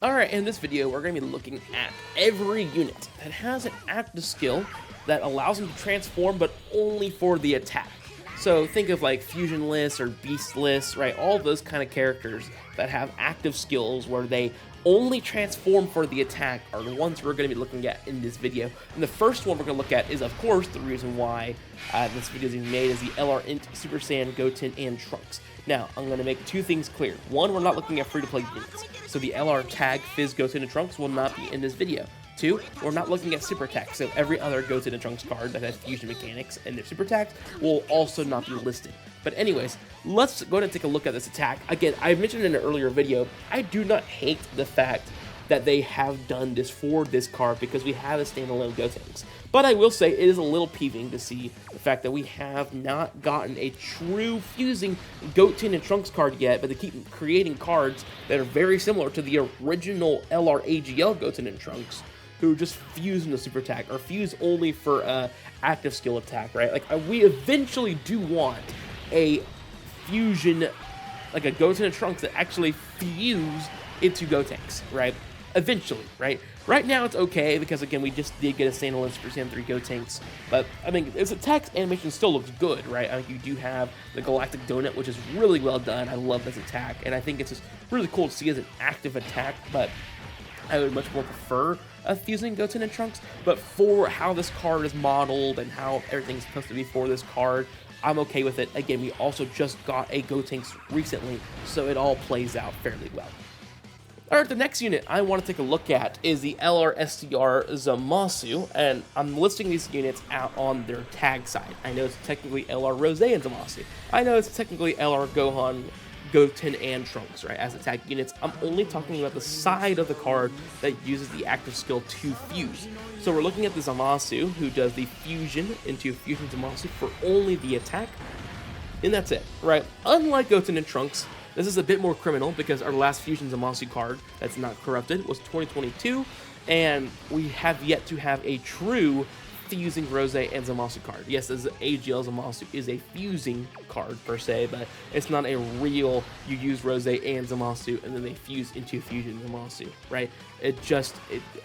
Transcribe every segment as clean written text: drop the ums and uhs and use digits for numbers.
Alright, in this video, we're going to be looking at every unit that has an active skill that allows them to transform, but only for the attack. So think of like Fusionless or Beastless, right? All those kind of characters that have active skills where they only transform for the attack are the ones we're going to be looking at in this video. And the first one we're going to look at is, of course, the reason why this video is being made, is the LR Int Super Saiyan Goten and Trunks. Now, I'm going to make two things clear. One, we're not looking at free-to-play units, so the LR tag Fizz Goten and Trunks will not be in this video. Two, we're not looking at super attacks, so every other Goten and Trunks card that has fusion mechanics and their super attacks will also not be listed. But anyways, let's go ahead and take a look at this attack. Again, I mentioned in an earlier video, I do not hate the fact that they have done this for this card because we have a standalone Gotenks. But I will say it is a little peeving to see the fact that we have not gotten a true fusing Goten and Trunks card yet, but they keep creating cards that are very similar to the original LR AGL Goten and Trunks, who just fuse in the super attack, or fuse only for active skill attack, right? Like, we eventually do want a fusion, like a Goten and Trunks that actually fuse into Gotenks, right? Eventually, right? Right now it's okay, because again, we just did get a standalone Super Saiyan 3 Gotenks, but I mean, its attack animation still looks good, right? I mean, you do have the Galactic Donut, which is really well done. I love this attack, and I think it's just really cool to see as an active attack, but I would much more prefer a fusing Goten and Trunks. But for how this card is modeled and how everything's supposed to be for this card, I'm okay with it. Again, we also just got a Gotenks recently, so it all plays out fairly well. Alright, the next unit I want to take a look at is the LR STR Zamasu, and I'm listing these units out on their tag side. I know it's technically LR Rose and Zamasu. I know it's technically LR Gohan, Goten, and Trunks, right, as attack units. I'm only talking about the side of the card that uses the active skill to fuse. So we're looking at the Zamasu, who does the fusion into Fusion Zamasu for only the attack, and that's it, right? Unlike Goten and Trunks, this is a bit more criminal because our last Fusion Zamasu card that's not corrupted was 2022, and we have yet to have a true fusing Rose and Zamasu card. Yes, this AGL Zamasu is a fusing card per se, but it's not a real, you use Rose and Zamasu and then they fuse into Fusion Zamasu, right? It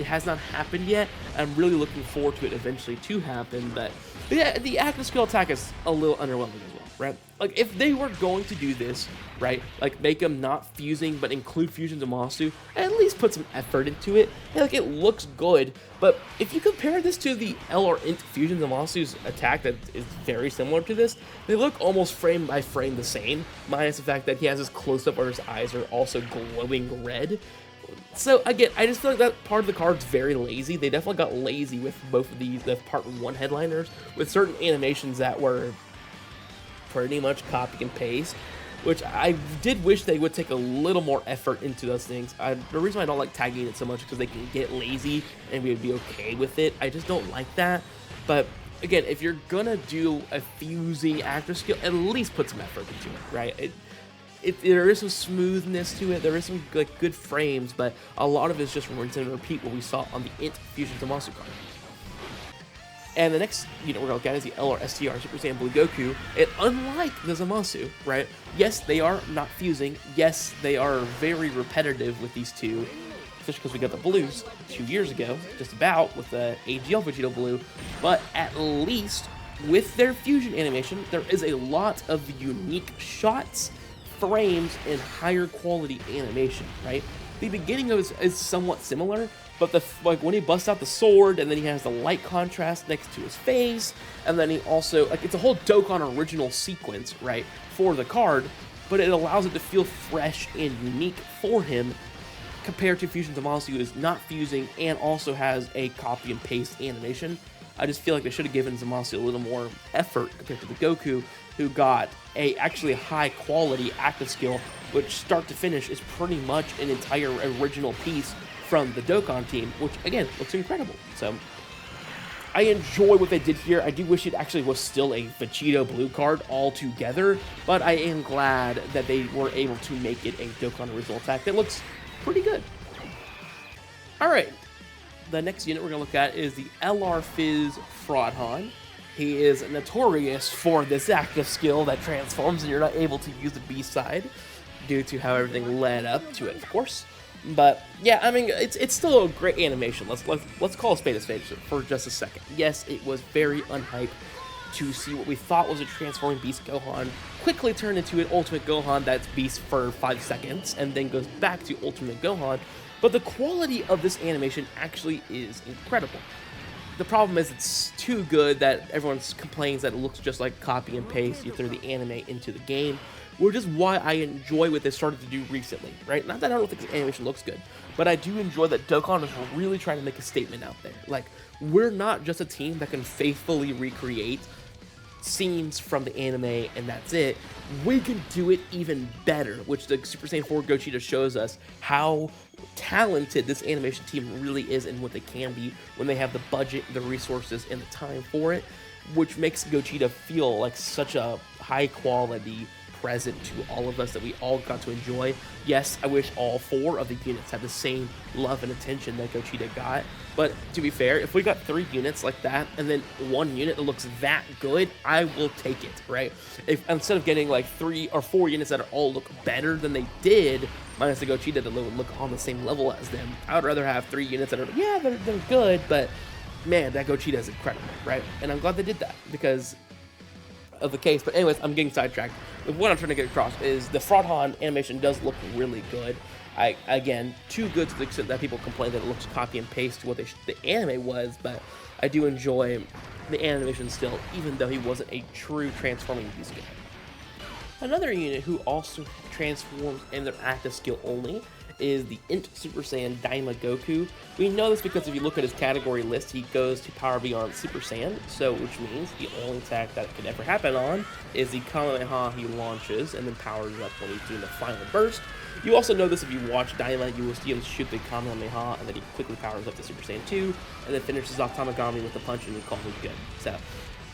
has not happened yet. I'm really looking forward to it eventually to happen, but yeah, the active skill attack is a little underwhelming as well, right? Like, if they were going to do this, right, like make them not fusing but include Fusion Zamasu, at least put some effort into it. Yeah, like, it looks good, but if you compare this to the LR Int Fusion Zamasu's attack that is very similar to this, they look almost frame by frame the same, minus the fact that he has this close-up where his eyes are also glowing red. So again, I just feel like that part of the card's very lazy. They definitely got lazy with both of these, the part 1 headliners, with certain animations that were pretty much copy and paste, which I did wish they would take a little more effort into those things. The reason why I don't like tagging it so much is because they can get lazy and we would be okay with it. I just don't like that. But again, if you're gonna do a fusing active skill, at least put some effort into it, right? There is some smoothness to it, there is some like good frames, but a lot of it is just rinse and repeat what we saw on the Int Fusion Zamasu card. And the next unit we're going to look at is the LR STR Super Saiyan Blue Goku. And unlike the Zamasu, right, yes, they are not fusing. Yes, they are very repetitive with these two, especially because we got the Blues 2 years ago, just about, with the AGL Vegito Blue. But at least with their fusion animation, there is a lot of unique shots, frames, and higher quality animation, right? The beginning of it is somewhat similar, but like when he busts out the sword, and then he has the light contrast next to his face, and then he also, like, it's a whole Dokkan original sequence, right, for the card, but it allows it to feel fresh and unique for him, compared to Fusion Zamasu, who is not fusing and also has a copy and paste animation. I just feel like they should have given Zamasu a little more effort compared to the Goku, who got a actually high quality active skill, which start to finish is pretty much an entire original piece from the Dokkan team, which again looks incredible. So I enjoy what they did here. I do wish it actually was still a Vegito Blue card altogether, but I am glad that they were able to make it a Dokkan original attack that looks pretty good. Alright, the next unit we're going to look at is the LR Fizz Fraudhan. He is notorious for this active skill that transforms and you're not able to use the B side due to how everything led up to it, of course. But yeah, I mean, it's still a great animation. Let's call a spade for just a second. Yes, it was very unhyped to see what we thought was a transforming Beast Gohan quickly turn into an Ultimate Gohan that's Beast for 5 seconds and then goes back to Ultimate Gohan. But the quality of this animation actually is incredible. The problem is it's too good that everyone complains that it looks just like copy and paste. You throw the anime into the game, which is why I enjoy what they started to do recently, right? Not that I don't think the animation looks good, but I do enjoy that Dokkan is really trying to make a statement out there. Like, we're not just a team that can faithfully recreate scenes from the anime and that's it. We can do it even better, which the Super Saiyan 4 Gogeta shows us how talented this animation team really is and what they can be when they have the budget, the resources, and the time for it, which makes Gogeta feel like such a high quality present to all of us that we all got to enjoy. Yes, I wish all 4 of the units had the same love and attention that Gogeta got, but to be fair, if we got 3 units like that and then 1 unit that looks that good, I will take it, right? If instead of getting like 3 or 4 units that all look better than they did, minus the Gogeta that would look on the same level as them, I would rather have 3 units that are, yeah, they're good, but man, that Gogeta is incredible, right? And I'm glad they did that because of the case. But anyways, I'm getting sidetracked. What I'm trying to get across is the Fraudhan animation does look really good. Again, too good to the extent that people complain that it looks copy and paste to what the anime was, but I do enjoy the animation still, even though he wasn't a true transforming Beast guy. Another unit who also transforms in their active skill only is the Int Super Saiyan Daima Goku. We know this because if you look at his category list, he goes to Power Beyond Super Saiyan, so which means the only attack that could ever happen on is the Kamehameha he launches and then powers up when he's doing the final burst. You also know this if you watch Daima, you will see him shoot the Kamehameha and then he quickly powers up to Super Saiyan 2 and then finishes off Tamagami with the punch and he calls it good. So,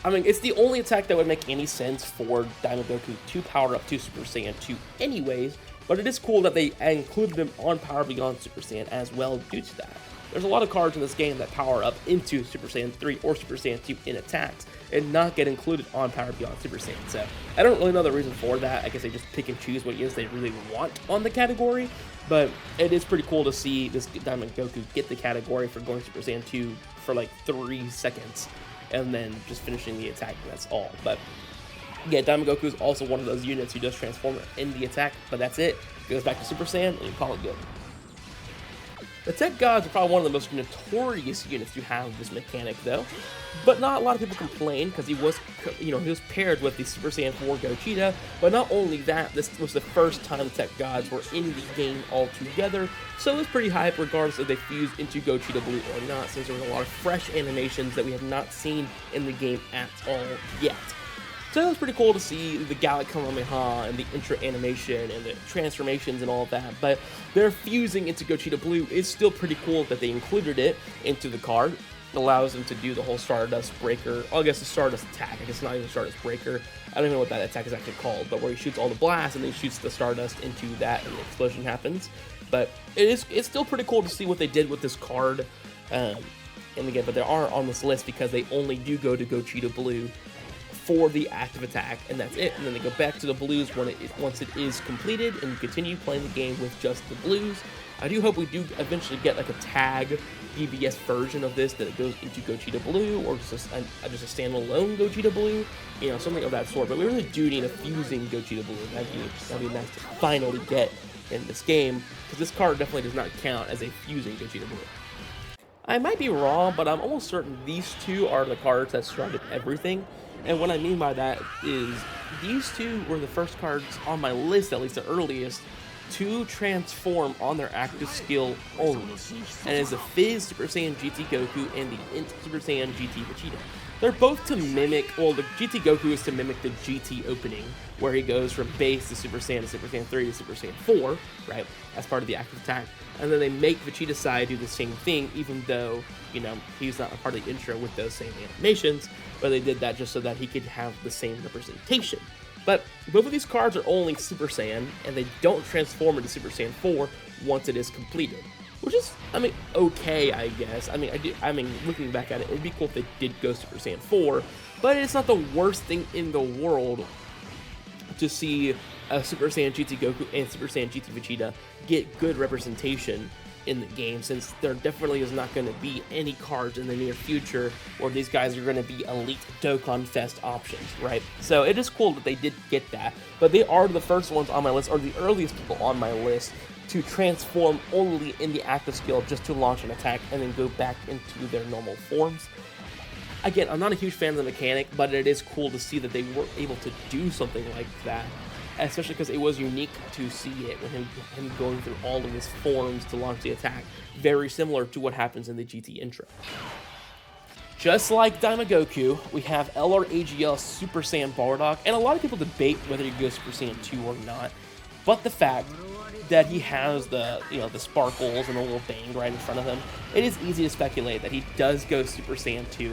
I mean, it's the only attack that would make any sense for Daima Goku to power up to Super Saiyan 2 anyways, but it is cool that they included him on Power Beyond Super Saiyan as well due to that. There's a lot of cards in this game that power up into Super Saiyan 3 or Super Saiyan 2 in attacks and not get included on Power Beyond Super Saiyan. So I don't really know the reason for that. I guess they just pick and choose what units they really want on the category, but it is pretty cool to see this Daima Goku get the category for going Super Saiyan 2 for like 3 seconds and then just finishing the attack, and that's all. But yeah, Daima Goku is also one of those units who does transform in the attack, but that's it. Goes back to Super Saiyan, and you call it good. The Teq Gods are probably one of the most notorious units to have this mechanic, though. But not a lot of people complain because he was paired with the Super Saiyan 4 Gogeta. But not only that, this was the first time the Teq Gods were in the game all together. So it was pretty hype regardless if they fused into Vegito Blue or not, since there was a lot of fresh animations that we have not seen in the game at all yet. So it was pretty cool to see the Gallic Kamehameha and the intro animation and the transformations and all of that, but their fusing into Vegito Blue is still pretty cool that they included it into the card. It allows them to do the whole Stardust Breaker, I guess the Stardust attack, I guess not even Stardust Breaker, I don't even know what that attack is actually called, but where he shoots all the blasts and then he shoots the Stardust into that and the explosion happens. But it's still pretty cool to see what they did with this card, and again, but they are on this list because they only do go to Vegito Blue for the active attack, and that's it. And then they go back to the blues once it is completed, and you continue playing the game with just the blues. I do hope we do eventually get like a tag DBS version of this that it goes into Vegito Blue, or just a standalone Vegito Blue, something of that sort. But we really do need a fusing Vegito Blue. That'd be nice to finally get in this game, because this card definitely does not count as a fusing Vegito Blue. I might be wrong, but I'm almost certain these two are the cards that started everything. And what I mean by that is these two were the first cards on my list, at least the earliest, to transform on their active skill only. And it's the Fizz Super Saiyan GT Goku and the Int Super Saiyan GT Vegeta. They're both to mimic, well, the GT Goku is to mimic the GT opening, where he goes from base to Super Saiyan 3 to Super Saiyan 4, right, as part of the active attack. And then they make Vegeta Sai do the same thing, even though, he's not a part of the intro with those same animations, but they did that just so that he could have the same representation. But both of these cards are only Super Saiyan, and they don't transform into Super Saiyan 4 once it is completed. Which is, okay, I guess. Looking back at it, it'd be cool if they did go Super Saiyan 4, but it's not the worst thing in the world to see Super Saiyan GT Goku and Super Saiyan GT Vegeta get good representation in the game, since there definitely is not going to be any cards in the near future where these guys are going to be elite Dokkan Fest options, right? So it is cool that they did get that, but they are the first ones on my list, or the earliest people on my list, to transform only in the active skill just to launch an attack and then go back into their normal forms. Again, I'm not a huge fan of the mechanic, but it is cool to see that they were able to do something like that, especially because it was unique to see it with him going through all of his forms to launch the attack, very similar to what happens in the GT intro. Just like Goku, we have LRAGL Super Saiyan Bardock, and a lot of people debate whether he goes Super Saiyan 2 or not, but the fact that he has the the sparkles and the little bang right in front of him, it is easy to speculate that he does go Super Saiyan 2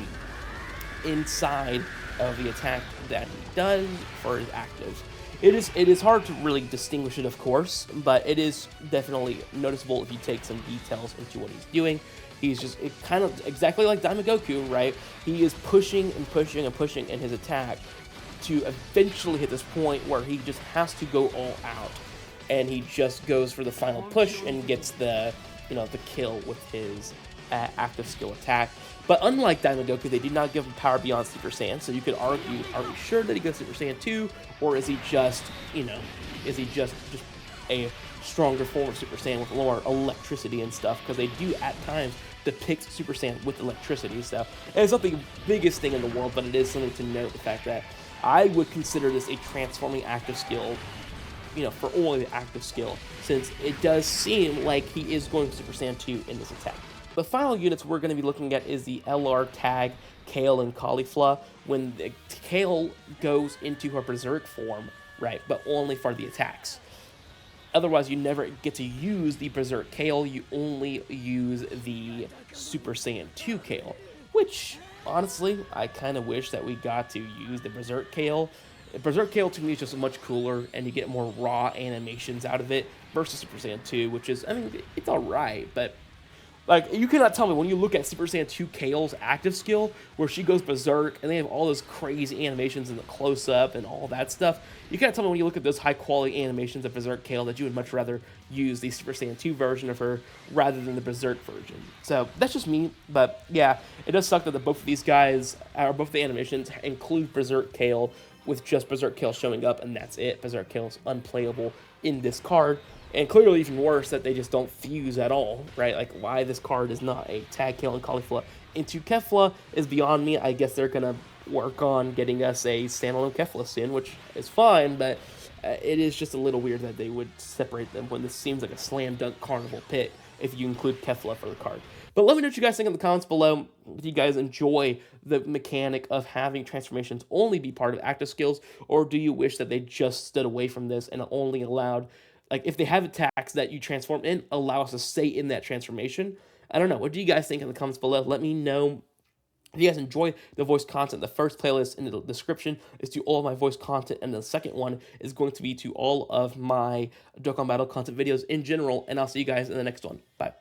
inside of the attack that he does for his actives. It is hard to really distinguish it, of course, but it is definitely noticeable if you take some details into what he's doing. He's just kind of exactly like Goku, right? He is pushing and pushing and pushing in his attack to eventually hit this point where he just has to go all out, and he just goes for the final push and gets the the kill with his active skill attack. But unlike Goku, they did not give him power beyond Super Saiyan, so you could argue, are we sure that he goes Super Saiyan 2, or is he just, is he just a stronger form of Super Saiyan with more electricity and stuff? Because they do at times depict Super Saiyan with electricity, so it's not the biggest thing in the world, but it is something to note, the fact that I would consider this a transforming active skill, for only the active skill, since it does seem like he is going Super Saiyan 2 in this attack. The final units we're going to be looking at is the LR tag Kale and Caulifla, when the Kale goes into her Berserk form, right, but only for the attacks. Otherwise, you never get to use the Berserk Kale, you only use the Super Saiyan 2 Kale, which, honestly, I kind of wish that we got to use the Berserk Kale. Berserk Kale to me is just much cooler, and you get more raw animations out of it versus Super Saiyan 2, which is, I mean, it's alright, but like, you cannot tell me when you look at Super Saiyan 2 Kale's active skill, where she goes berserk, and they have all those crazy animations in the close-up and all that stuff, you cannot tell me when you look at those high-quality animations of Berserk Kale that you would much rather use the Super Saiyan 2 version of her rather than the Berserk version. So, that's just me, but yeah, it does suck that both of these guys, or both the animations, include Berserk Kale, with just Berserk Kale showing up, and that's it. Berserk Kale's unplayable in this card. And clearly even worse that they just don't fuse at all, right? Like, why this card is not a tag Kale and Caulifla into Kefla is beyond me. I guess they're going to work on getting us a standalone Kefla soon, which is fine, but it is just a little weird that they would separate them when this seems like a slam dunk carnival pick if you include Kefla for the card. But let me know what you guys think in the comments below. Do you guys enjoy the mechanic of having transformations only be part of active skills, or do you wish that they just stood away from this and only allowed, like, if they have attacks that you transform in, allow us to stay in that transformation? I don't know. What do you guys think in the comments below? Let me know. If you guys enjoy the voice content, the first playlist in the description is to all of my voice content, and the second one is going to be to all of my Dokkan Battle content videos in general, and I'll see you guys in the next one. Bye.